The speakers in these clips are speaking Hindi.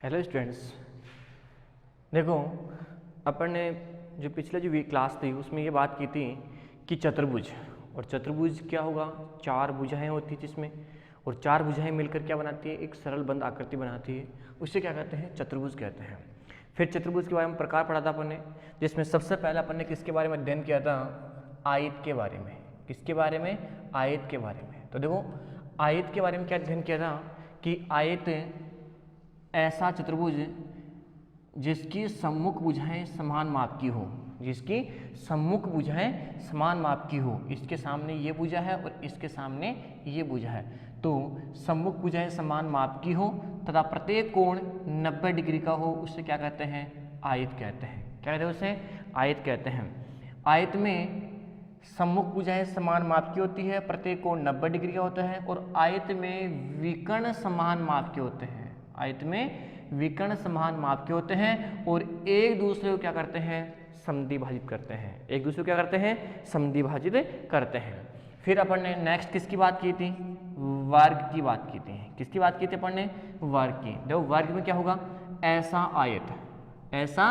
हेलो स्टूडेंट्स, देखो अपन ने जो पिछले जो क्लास थी उसमें ये बात की थी कि चतुर्भुज। और चतुर्भुज क्या होगा, चार भुजाएं होती है जिसमें, और चार भुजाएं मिलकर क्या बनाती है, एक सरल बंद आकृति बनाती है, उसे क्या कहते हैं, चतुर्भुज कहते हैं। फिर चतुर्भुज के बारे में प्रकार पढ़ा था अपन ने, जिसमें सबसे पहले अपन ने किसके बारे में अध्ययन किया था, आयत के बारे में। किसके बारे में, आयत के बारे में। तो देखो आयत के बारे में क्या अध्ययन किया था कि आयत ऐसा चतुर्भुज जिसकी सम्मुख भुजाएं समान माप की हो, जिसकी सम्मुख भुजाएं समान माप की हो। इसके सामने ये भुजा है और इसके सामने ये भुजा है, तो सम्मुख भुजाएं समान माप की हो तथा प्रत्येक कोण 90 डिग्री का हो, उससे क्या कहते हैं, आयत कहते हैं। क्या कहते हैं उसे, आयत कहते हैं। आयत में सम्मुख भुजाएं समान माप की होती है, प्रत्येक कोण 90 डिग्री का होता है, और आयत में विकर्ण समान माप के होते हैं। आयत में विकर्ण समान माप के होते हैं और एक दूसरे को क्या करते हैं, समद्विभाजित करते हैं। एक दूसरे को क्या करते हैं, समद्विभाजित करते हैं। फिर अपन ने नेक्स्ट किसकी बात की थी, वर्ग की बात की थी। किसकी बात की थी अपन ने, वर्ग की। देखो वर्ग में क्या होगा, ऐसा आयत, ऐसा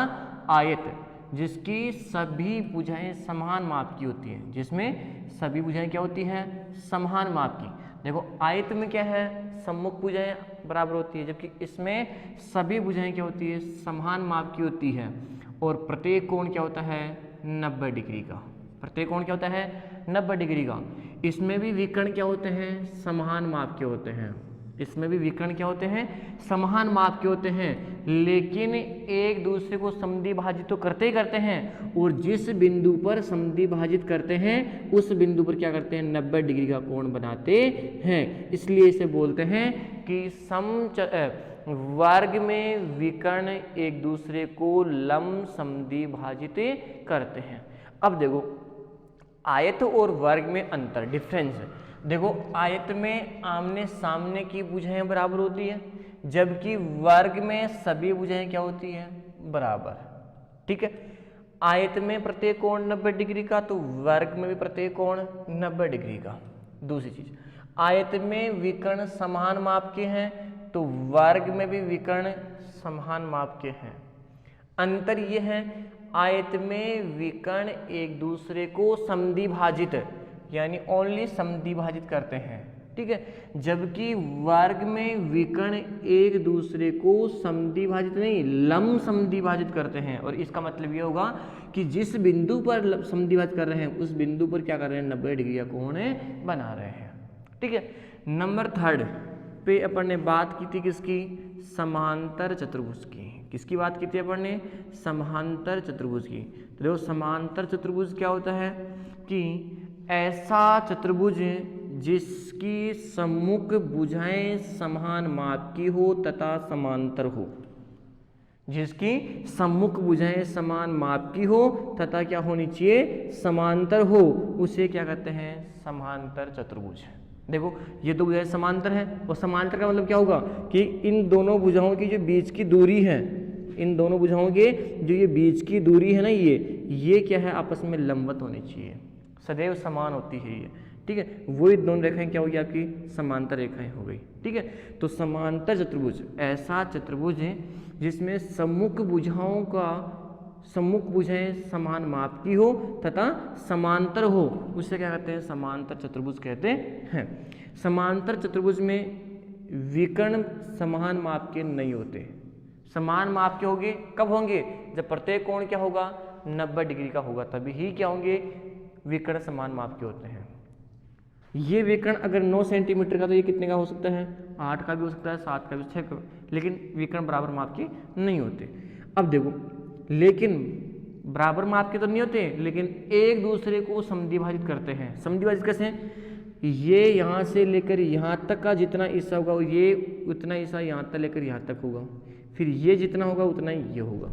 आयत जिसकी सभी भुजाएं समान माप की होती है, जिसमें सभी भुजाएं क्या होती हैं, समान माप की। देखो आयत में क्या है, सम्मुख भुजाएं बराबर होती है, जबकि इसमें सभी भुजाएं क्या होती है, समान माप की होती है, और प्रत्येक कोण क्या होता है, 90 डिग्री का। प्रत्येक कोण क्या होता है, 90 डिग्री का। इसमें भी विकर्ण क्या होते हैं, समान माप के होते हैं। इसमें भी विकर्ण क्या होते हैं, समान माप के होते हैं, लेकिन एक दूसरे को समद्विभाजित तो करते ही करते हैं, और जिस बिंदु पर समद्विभाजित करते हैं उस बिंदु पर क्या करते हैं, 90 डिग्री का कोण बनाते हैं। इसलिए इसे बोलते हैं कि वर्ग में विकर्ण एक दूसरे को लंब समद्विभाजित करते हैं। अब देखो आयत और वर्ग में अंतर, डिफरेंस। देखो आयत में आमने सामने की भुजाएं बराबर होती है, जबकि वर्ग में सभी भुजाएं क्या होती है, बराबर। ठीक है, आयत में प्रत्येक कोण 90 डिग्री का, तो वर्ग में भी प्रत्येक कोण 90 डिग्री का। दूसरी चीज, आयत में विकर्ण समान माप के हैं, तो वर्ग में भी विकर्ण समान माप के हैं। अंतर यह है, आयत में विकर्ण एक दूसरे को समद्विभाजित यानी ओनली समद्विभाजित करते हैं। ठीक है, जबकि वर्ग में विकर्ण एक दूसरे को समद्विभाजित नहीं, लंब समद्विभाजित करते हैं। और इसका मतलब ये होगा कि जिस बिंदु पर समद्विभाजित कर रहे हैं उस बिंदु पर क्या कर रहे हैं, 90 डिग्री का कोण बना रहे हैं। ठीक है, नंबर 3 पे अपन ने बात की थी किसकी, समांतर चतुर्भुज की। किसकी बात की थी अपन ने, समांतर चतुर्भुज की। तो देखो समांतर चतुर्भुज क्या होता है कि ऐसा चतुर्भुज जिसकी सम्मुख भुजाएं समान माप की हो तथा समांतर हो। जिसकी सम्मुख भुजाएं समान माप की हो तथा क्या होनी चाहिए, समांतर हो, उसे क्या कहते हैं, समांतर चतुर्भुज। देखो ये दो भुजाएं समांतर है, और समांतर का मतलब क्या होगा कि इन दोनों भुजाओं की जो बीच की दूरी है, इन दोनों भुजाओं के जो ये बीच की दूरी है ना, ये क्या है, आपस में लंबवत होनी चाहिए, सदैव समान होती है ये। ठीक है, वही दोनों रेखाएं क्या होगी, आपकी समांतर रेखाएं हो गई। ठीक है, तो समांतर चतुर्भुज ऐसा चतुर्भुज है जिसमें सम्मुख भुजाएं समान माप की हो तथा समांतर हो, उसे क्या कहते हैं, समांतर चतुर्भुज कहते हैं। समांतर चतुर्भुज में विकर्ण समान माप के नहीं होते। समान माप के होंगे, कब होंगे, जब प्रत्येक कोण क्या होगा, 90 डिग्री का होगा, तभी ही क्या होंगे, विकर्ण समान माप के होते हैं। ये विकर्ण अगर 9 सेंटीमीटर का, तो ये कितने का हो सकता है, 8 का भी हो सकता है, 7 का भी, 6 का, लेकिन विकर्ण बराबर माप के नहीं होते। अब देखो, लेकिन बराबर माप के तो नहीं होते, लेकिन एक दूसरे को समद्विभाजित करते हैं। समद्विभाजित कैसे हैं, ये यहाँ से लेकर यहाँ तक का जितना हिस्सा होगा, ये उतना हिस्सा यहाँ तक लेकर यहाँ तक होगा, फिर ये जितना होगा उतना ही ये होगा।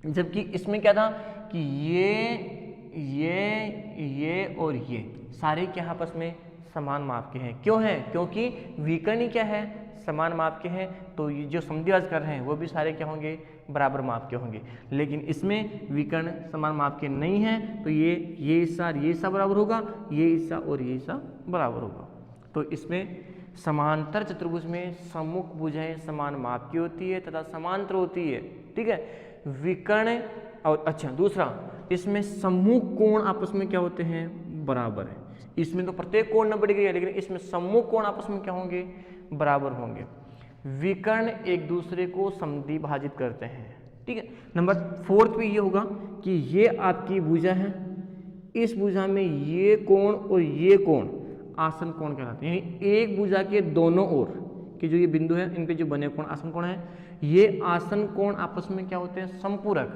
जबकि इसमें क्या था कि ये और ये सारे क्या आपस में समान माप के हैं। क्यों है, क्योंकि विकर्ण ही क्या है, समान माप के हैं, तो ये जो समद्विभाजित कर रहे हैं वो भी सारे क्या होंगे, बराबर माप के होंगे। लेकिन इसमें विकर्ण समान माप के नहीं हैं, तो ये हिस्सा बराबर होगा, ये हिस्सा और ये हिस्सा बराबर होगा। तो इसमें समांतर चतुर्भुज में सम्मुख भुजाएं समान माप की होती है तथा समांतर होती है, ठीक है। विकर्ण और अच्छा दूसरा, इसमें सम्मुख कोण आपस में क्या होते हैं, बराबर है। इसमें तो प्रत्येक कोण 90 डिग्री है, लेकिन इसमें सम्मुख कोण आपस में क्या होंगे, बराबर होंगे। विकर्ण एक दूसरे को समद्विभाजित करते हैं, ठीक है। नंबर 4 पे ये होगा कि ये आपकी भुजा है, इस भुजा में ये कोण और ये कोण आसन कोण कहलाते हैं, यानी एक भुजा के दोनों ओर के जो ये बिंदु है इन पे जो बने कोण आसन कोण है, ये आसन कोण आपस में क्या होते हैं, समपूरक।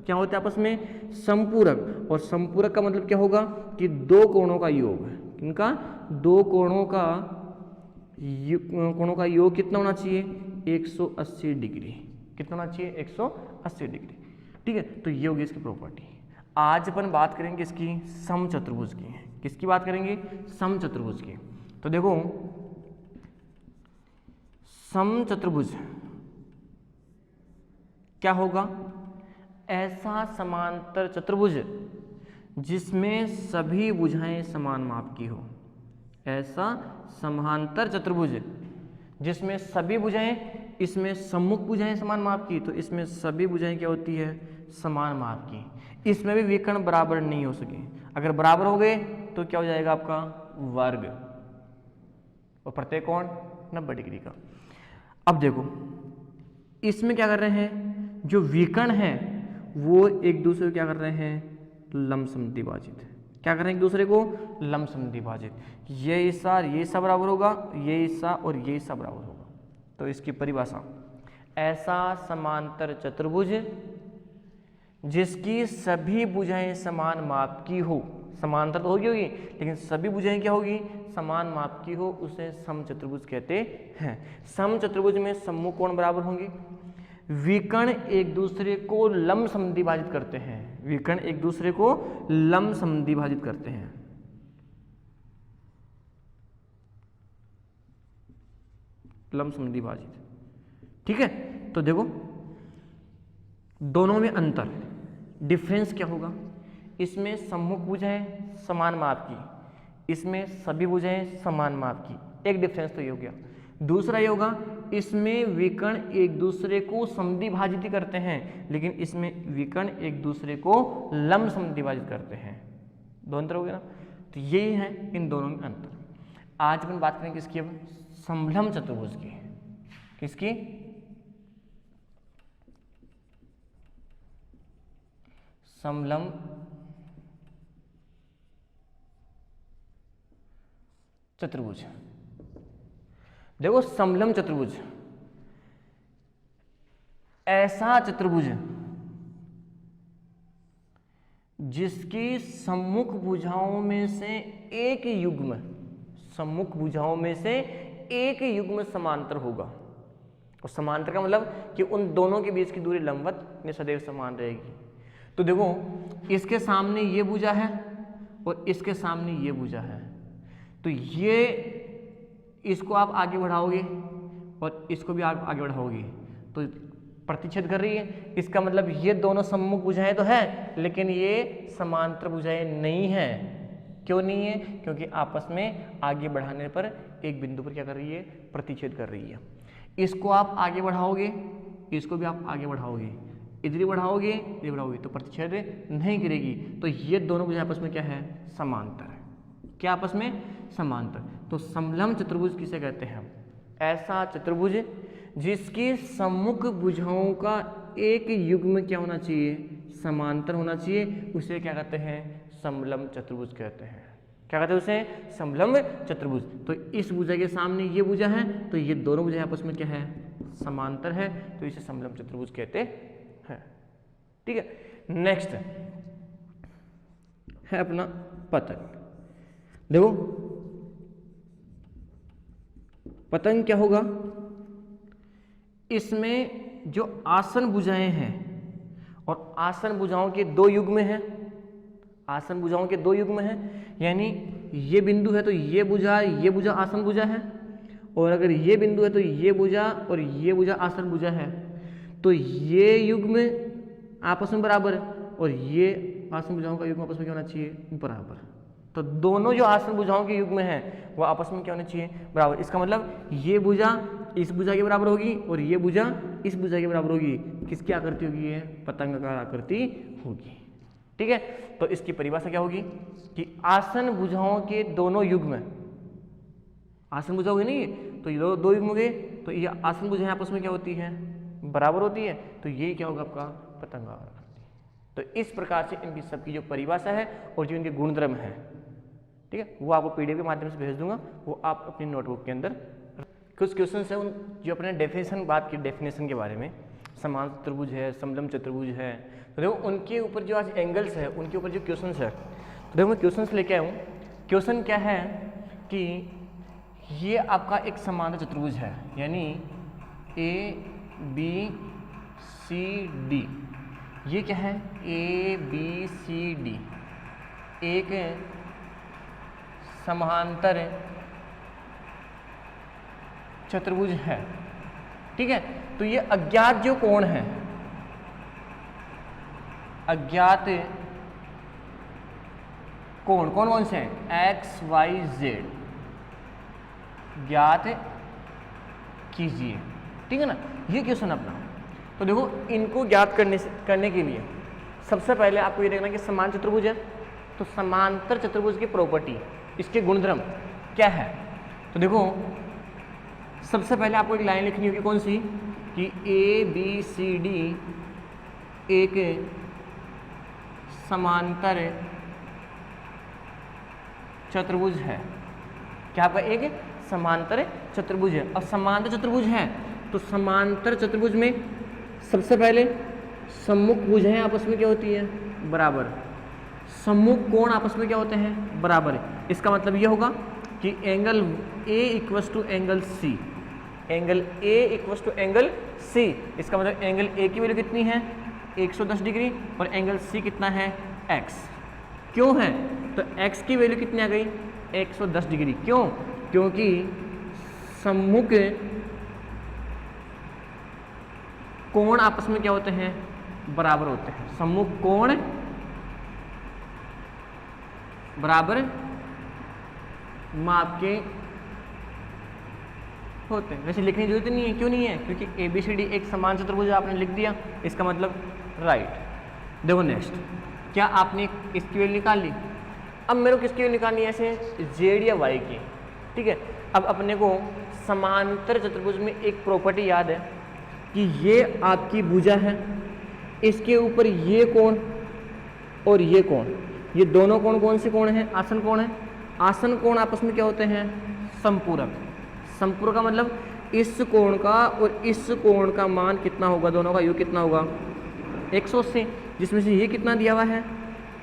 क्या होते हैं आपस में, समपूरक। और समपूरक का मतलब क्या होगा कि दो कोणों का योग, इनका दो कोणों का योग कितना होना चाहिए, 180 डिग्री। कितना होना चाहिए, 180 डिग्री, ठीक है। तो ये होगी इसकी प्रॉपर्टी। आज अपन बात करेंगे इसकी समचतुर्भुज की। किसकी बात करेंगे, समचतुर्भुज की। तो देखो समचतुर्भुज क्या होगा, ऐसा समांतर चतुर्भुज जिसमें सभी भुजाएं समान माप की हो। ऐसा समांतर चतुर्भुज जिसमें सभी भुजाएं, इसमें सम्मुख भुजाएं समान माप की, तो इसमें सभी भुजाएं क्या होती है, समान माप की। इसमें भी विकर्ण बराबर नहीं हो सके, अगर बराबर हो गए तो क्या हो जाएगा आपका वर्ग, और प्रत्येक कोण 90 डिग्री का। अब देखो इसमें क्या कर रहे हैं, जो विकर्ण है वो एक दूसरे को क्या कर रहे हैं, लंबसमद्विभाजित। क्या कर रहे हैं, एक दूसरे को लंबसमद्विभाजित। ये हिस्सा बराबर होगा, ये हिस्सा और ये हिस्सा बराबर होगा। तो इसकी परिभाषा, ऐसा समांतर चतुर्भुज जिसकी सभी भुजाएं समान माप की हो, समांतर तो होगी लेकिन सभी भुजाएं क्या होगी, समान माप की हो, उसे समचतुर्भुज कहते हैं। समचतुर्भुज में सम्मुख कोण बराबर होंगे, विकर्ण एक दूसरे को लंब समद्विभाजित करते हैं। विकर्ण एक दूसरे को लंब समद्विभाजित करते हैं। लंब समद्विभाजित, ठीक है। तो देखो दोनों में अंतर, डिफरेंस क्या होगा, इसमें सम्मुख भुजाएं समान माप की, इसमें सभी भुजाएं समान माप की, एक डिफरेंस तो ये हो गया। दूसरा ये होगा, इसमें विकर्ण एक दूसरे को समद्विभाजित करते हैं, लेकिन इसमें विकर्ण एक दूसरे को लंब समद्विभाजित करते हैं। दो अंतर हो गया ना। तो यही है इन दोनों में अंतर। आज अपन बात करेंगे किसकी, अब समलंब चतुर्भुज की। किसकी, समलंब चतुर्भुज। देखो समलंब चतुर्भुज ऐसा चतुर्भुज जिसकी सम्मुख भुजाओं में से एक युग्म, सम्मुख भुजाओं में से एक युग्म समांतर होगा। और समांतर का मतलब कि उन दोनों के बीच की दूरी लंबवत में सदैव समान रहेगी। तो देखो इसके सामने ये भुजा है और इसके सामने ये भुजा है, तो ये इसको आप आगे बढ़ाओगे और इसको भी आप आगे बढ़ाओगे तो प्रतिच्छेद कर रही है। इसका मतलब ये दोनों सम्मुख भुजाएं तो है, लेकिन ये समांतर भुजाएं नहीं है। क्यों नहीं है, क्योंकि आपस में आगे बढ़ाने पर एक बिंदु पर क्या कर रही है, प्रतिच्छेद कर रही है। इसको आप आगे बढ़ाओगे, इसको भी आप आगे बढ़ाओगे, इधर बढ़ाओगे इधर बढ़ाओगे तो प्रतिच्छेद नहीं करेगी। तो ये दोनों भुजाएं आपस में क्या है, समांतर है। क्या आपस में, समांतर। तो समलंब चतुर्भुज किसे कहते हैं, ऐसा चतुर्भुज जिसकी सम्मुख भुजाओं का एक युग्म क्या होना चाहिए, समांतर होना चाहिए, उसे क्या कहते हैं, समलंब चतुर्भुज कहते हैं। क्या कहते हैं उसे, समलंब चतुर्भुज। तो इस भुजा के सामने ये भुजा है, तो ये दोनों भुजाएं आपस में क्या है, समांतर है, तो इसे समलंब चतुर्भुज कहते हैं। ठीक है। नेक्स्ट है अपना पतंग। देखो पतंग क्या होगा, इसमें जो आसन भुजाएं हैं और आसन भुजाओं के दो युग्म हैं, आसन भुजाओं के दो युग्म हैं, यानी ये बिंदु है तो ये भुजा आसन भुजा है, और अगर ये बिंदु है तो ये भुजा और ये भुजा आसन भुजा है, तो ये युग्म आपस में बराबर है और ये आसन भुजाओं का युग्म आपस में क्या होना चाहिए, बराबर। तो दोनों जो आसन भुजाओं के युग्म हैं वो आपस में क्या होने चाहिए, बराबर। इसका मतलब ये भुजा इस भुजा के बराबर होगी और ये भुजा इस भुजा के बराबर होगी। किसकी आकृति होगी, ये पतंगाकार आकृति होगी, ठीक है। तो इसकी परिभाषा क्या होगी कि आसन भुजाओं के दोनों युग्म, आसन भुजा हुई नहीं, तो ये दो युग्म हो गए, तो ये आसन भुजाएं आपस में क्या होती है, बराबर होती है, तो ये क्या होगा आपका पतंगाकार आकृति। तो इस प्रकार से इनकी सबकी जो परिभाषा है और जो इनके गुणधर्म है, ठीक है, वो आपको पीडीएफ के माध्यम से भेज दूंगा, वो आप अपनी नोटबुक के अंदर। कुछ क्वेश्चन है उन जो अपने डेफिनेशन बात की, डेफिनेशन के बारे में, समान चतुर्भुज है, समलंब चतुर्भुज है, तो देखो उनके ऊपर जो आज एंगल्स है उनके ऊपर जो क्वेश्चंस है, तो देखो मैं क्वेश्चंस लेके आया हूँ। क्वेश्चन क्या है कि ये आपका एक समांतर चतुर्भुज है, यानी ABCD, ये क्या है ABCD एक समांतर चतुर्भुज है, ठीक है। तो ये अज्ञात जो कोण है, अज्ञात कोण कौन कौन से हैं, X Y Z ज्ञात कीजिए, ठीक है ना, ये क्वेश्चन अपना। तो देखो इनको ज्ञात करने के लिए सबसे पहले आपको ये देखना कि समान चतुर्भुज है, तो समांतर चतुर्भुज की प्रॉपर्टी, इसके गुणधर्म क्या है। तो देखो सबसे पहले आपको एक लाइन लिखनी होगी, कौन सी, कि ABCD एक समांतर चतुर्भुज है। क्या आपका एक समांतर चतुर्भुज है, और समांतर चतुर्भुज है तो समांतर चतुर्भुज में सबसे पहले सम्मुख भुजाएं आपस में क्या होती है, बराबर। सम्मुख कोण आपस में क्या होते हैं, बराबर। इसका मतलब ये होगा कि angle A equals to angle C, angle A equals to angle C। इसका मतलब एंगल A की वैल्यू कितनी है 110 डिग्री और एंगल C कितना है X। क्यों है, तो X की वैल्यू कितनी आ गई 110 डिग्री। क्यों, क्योंकि सम्मुख कोण आपस में क्या होते हैं, बराबर होते हैं। सम्मुख कोण बराबर माप के होते हैं। वैसे लिखने की जरूरत नहीं है, क्यों नहीं है, क्योंकि ABCD एक समान चतुर्भुज आपने लिख दिया, इसका मतलब राइट। देखो नेक्स्ट, क्या आपने इसकी वैल्यू निकाल ली। अब मेरे को किसकी वैल्यू निकालनी है, ऐसे Z या Y की, ठीक है। अब अपने को समांतर चतुर्भुज में एक प्रॉपर्टी याद है कि ये आपकी भुजा है, इसके ऊपर ये कोण और ये कोण, ये दोनों कोण कौन से कोण हैं, आसन कोण है। आसन कोण आपस में क्या होते हैं, संपूरक। संपूरक का मतलब इस कोण का और इस कोण का मान कितना होगा, दोनों का योग कितना होगा 180, जिसमें से ये कितना दिया हुआ है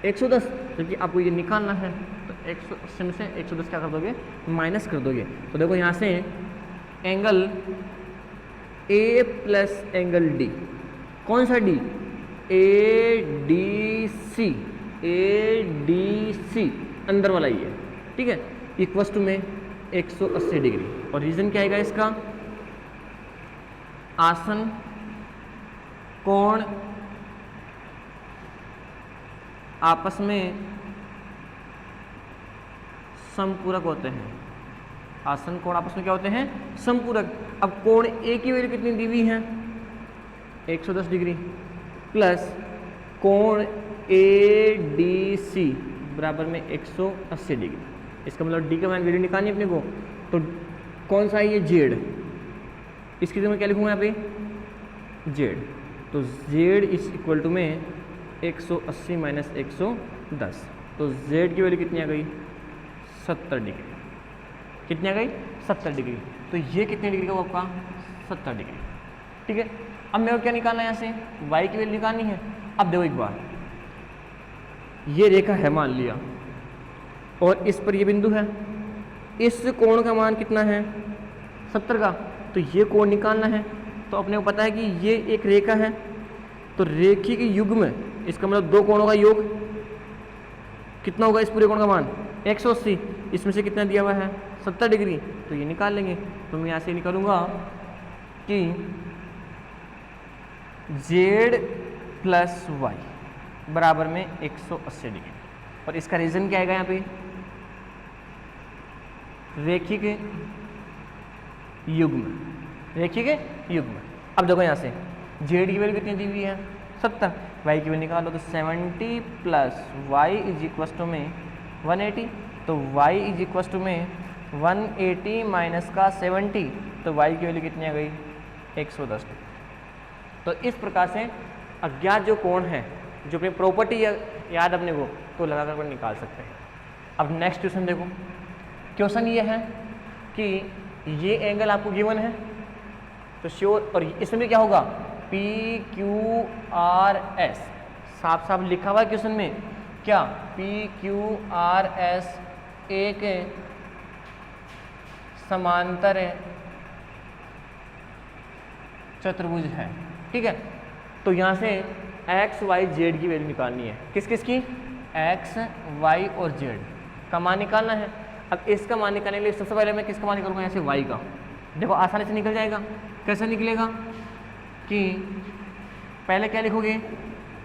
110, जबकि आपको ये निकालना है। तो 180 में से 110 क्या कर दोगे, माइनस कर दोगे। तो देखो यहाँ से angle A plus angle D, कौन सा D, ADC अंदर वाला ही है, ठीक है, इक्वल्स टू में 180 डिग्री। और रीजन क्या आएगा इसका, आसन कोण आपस में समपूरक होते हैं। आसन कोण आपस में क्या होते हैं, समपूरक। अब कोण A की वैल्यू कितनी दी हुई है 110 डिग्री, प्लस कोण ADC बराबर में 180 डिग्री। इसका मतलब D का मान वैल्यू निकालनी अपने को, तो कौन सा है ये Z, इसकी जगह मैं क्या लिखूंगा यहाँ पे Z। तो Z इज इक्वल टू में 180 माइनस 110, तो Z की वैल्यू कितनी आ गई 70 डिग्री। कितनी आ गई 70 डिग्री। तो ये कितने डिग्री का होगा आपका 70 डिग्री, ठीक है। अब मेरे को क्या निकालना है, यहाँ से Y की वैल्यू निकालनी है। अब देखो एक बार, ये रेखा है मान लिया और इस पर ये बिंदु है, इस कोण का मान कितना है 70 का, तो ये कोण निकालना है। तो अपने को पता है कि ये एक रेखा है, तो रेखी के युग्म, इसका मतलब दो कोणों का योग कितना होगा, इस पूरे कोण का मान 180, इसमें से कितना दिया हुआ है 70 डिग्री, तो ये निकाल लेंगे। तो मैं यहाँ से निकालूंगा कि Z प्लस Y बराबर में 180 डिग्री। और इसका रीज़न क्या आएगा यहाँ पे, रेखिक युग्म, रेखिक युग्म। अब देखो यहाँ से जेड की वैल्यू कितनी दी हुई है 70, वाई की वैल्यू निकालो तो 70 plus y is equals to में 180, तो वाई इज इक्वस टू में 180 माइनस का 70, तो वाई की वैल्यू कितनी आ गई 110। तो इस प्रकार से अज्ञात जो कोण है, जो अपनी प्रॉपर्टी याद अपने को, तो लगा कर निकाल सकते हैं। अब नेक्स्ट क्वेश्चन देखो, क्वेश्चन ये है कि ये एंगल आपको गिवन है तो श्योर, और इसमें भी क्या होगा पी क्यू आर एस, साफ साफ लिखा हुआ है क्वेश्चन में क्या, पी क्यू आर एस एक समांतर चतुर्भुज है, ठीक है। तो यहाँ से एक्स वाई जेड की वैल्यू निकालनी है, किस किस की, एक्स वाई और जेड का मान निकालना है। अब इसका मान निकालने के लिए सबसे पहले मैं किसका मान निकालूंगा, यहाँ से वाई का। देखो आसानी से निकल जाएगा, कैसे निकलेगा कि पहले क्या लिखोगे,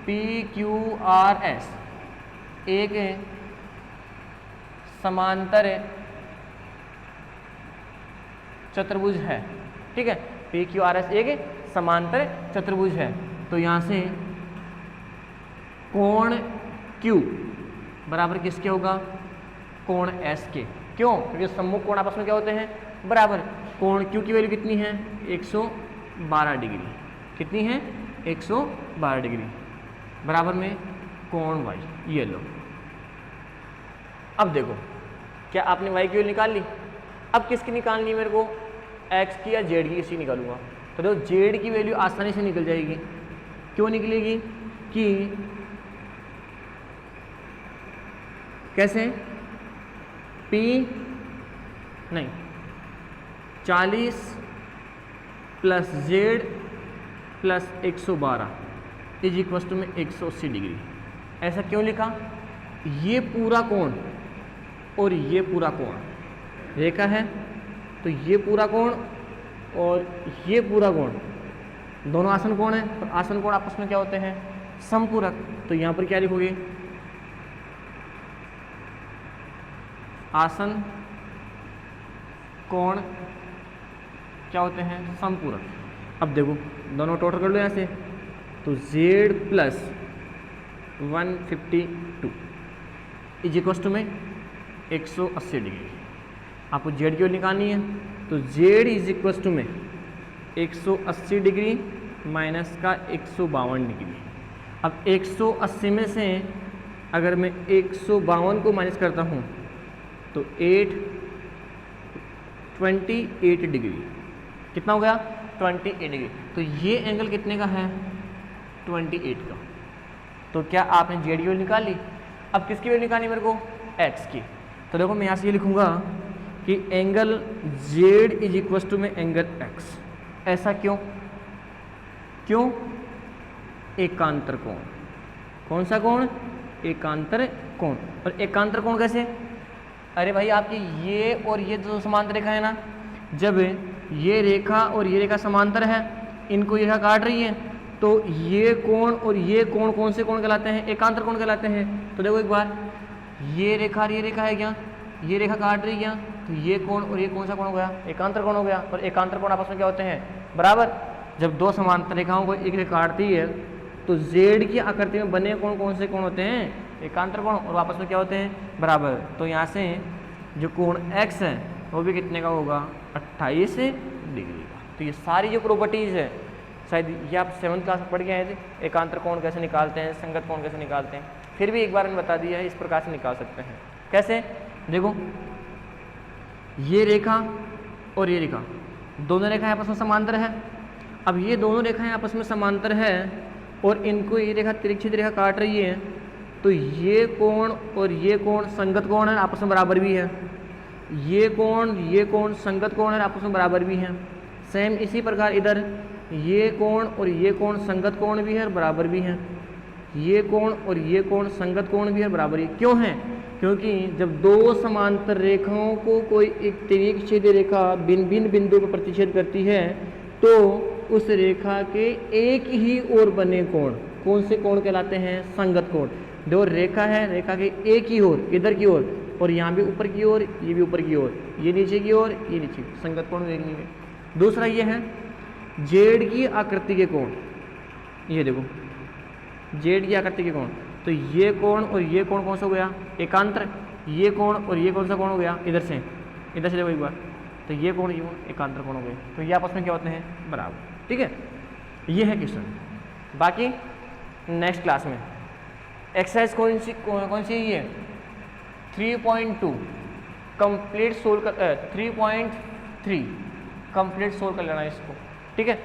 पी क्यू आर एस एक समांतर चतुर्भुज है, ठीक है। पी क्यू आर एस एक समांतर चतुर्भुज है, तो यहाँ से कोण Q बराबर किसके होगा, कोण S के। क्यों, क्योंकि सम्मुख कोण आपस में क्या होते हैं, बराबर। कोण Q की वैल्यू कितनी है 112 डिग्री, कितनी है 112 डिग्री, बराबर में कोण Y, ये लो। अब देखो क्या आपने Y की वैल्यू निकाल ली, अब किसकी निकालनी है मेरे को, X की या Z की, किसकी निकालूंगा। तो देखो Z की वैल्यू आसानी से निकल जाएगी, क्यों निकलेगी कि कैसे, P नहीं 40 plus Z plus 112 is equals to में 180 डिग्री। ऐसा क्यों लिखा, ये पूरा कोण और ये पूरा कोण रेखा है, तो ये पूरा कोण और ये पूरा कोण दोनों आसन कोण है, तो आसन कोण आपस में क्या होते हैं, समपूरक। तो यहाँ पर क्या लिखोगे, आसन कोण क्या होते हैं, समपूरक। अब देखो दोनों टोटल कर लो यहाँ से, तो Z plus 152 is equals to में 180 डिग्री। आपको Z की वैल्यू निकालनी है, तो Z इज इक्वस टू में 180 डिग्री माइनस का 152 डिग्री। अब 180 में से अगर मैं 152 को माइनस करता हूँ तो 28 डिग्री, कितना हो गया 28 डिग्री। तो ये एंगल कितने का है 28 का। तो क्या आपने जेड की वैल्यू निकाल ली। अब किसकी वैल्यू निकालनी मेरे को, एक्स की। तो देखो मैं यहाँ से ये लिखूँगा कि angle Z is equals to में एंगल एक्स। ऐसा क्यों, क्यों, एकांतर कोण। कौन सा कोण, एकांतर कोण। और एकांतर कोण कैसे, अरे भाई आपकी ये और ये जो समांतर रेखा है ना, जब ये रेखा और ये रेखा समांतर है, इनको ये रेखा काट रही है, तो ये कोण और ये कोण कौन से कोण कहलाते हैं, एकांतर कोण कहलाते हैं। तो देखो एक बार, ये रेखा और ये रेखा है क्या, ये रेखा काट रही है, तो ये कोण और ये कौन सा कोण हो गया, एकांतर कोण हो गया। और एकांतर कोण आपस में क्या होते हैं, बराबर। जब दो समांतर रेखाओं को एक रेखा काटती है तो जेड की आकृति में बने कोण कौन से कोण होते हैं, एकांतर कोण, और आपस में क्या होते हैं, बराबर। तो यहाँ से जो कोण x है वो भी कितने का होगा, 28 डिग्री का। तो ये सारी जो प्रॉपर्टीज़ है, शायद ये आप 7th क्लास में पढ़ के आए थे, एकांतर कोण कैसे निकालते हैं, संगत कोण कैसे निकालते हैं, फिर भी एक बार मैंने बता दिया है, इस प्रकार से निकाल सकते हैं। कैसे, देखो ये रेखा और ये रेखा, दोनों रेखाएं आपस में समांतर है। अब ये दोनों रेखाएं आपस में समांतर है और इनको ये रेखा तिरछी रेखा काट रही है, तो ये कोण और ये कोण संगत कोण है, आपस में बराबर भी है। ये कोण संगत कोण है, आपस में बराबर भी है। सेम इसी प्रकार इधर ये कोण और ये कोण संगत कोण भी है और बराबर भी है। ये कोण और ये कोण संगत कोण भी है, बराबर ही। क्यों है, क्योंकि जब दो समांतर रेखाओं को कोई एक तिर्यक रेखा भिन्न भिन्न बिंदु पर प्रतिच्छेद करती है, तो उस रेखा के एक ही ओर बने कोण कौन से कोण कहलाते हैं, संगत कोण। जो रेखा है, रेखा के एक ही ओर, इधर की ओर, और यहाँ भी ऊपर की ओर, ये भी ऊपर की ओर, ये नीचे की ओर, ये नीचे, संगत कोण देखनी है। दूसरा ये है जेड की आकृति के कोण, ये देखो जेड की आकृति के कोण, तो ये कोण और ये कोण कौन सा हो गया, एकांतर। ये कोण और ये कौन सा कोण हो गया, इधर से देखो एक बार, तो ये कोण एकांतर कोण हो गए, तो ये आपस में क्या होते हैं, बराबर। ठीक है, ये है क्वेश्चन। बाकी नेक्स्ट क्लास में एक्सरसाइज कौन सी है, 3.2 कंप्लीट सोल्व कर 3.3 कंप्लीट सोल्व कर लेना इसको। ठीक है।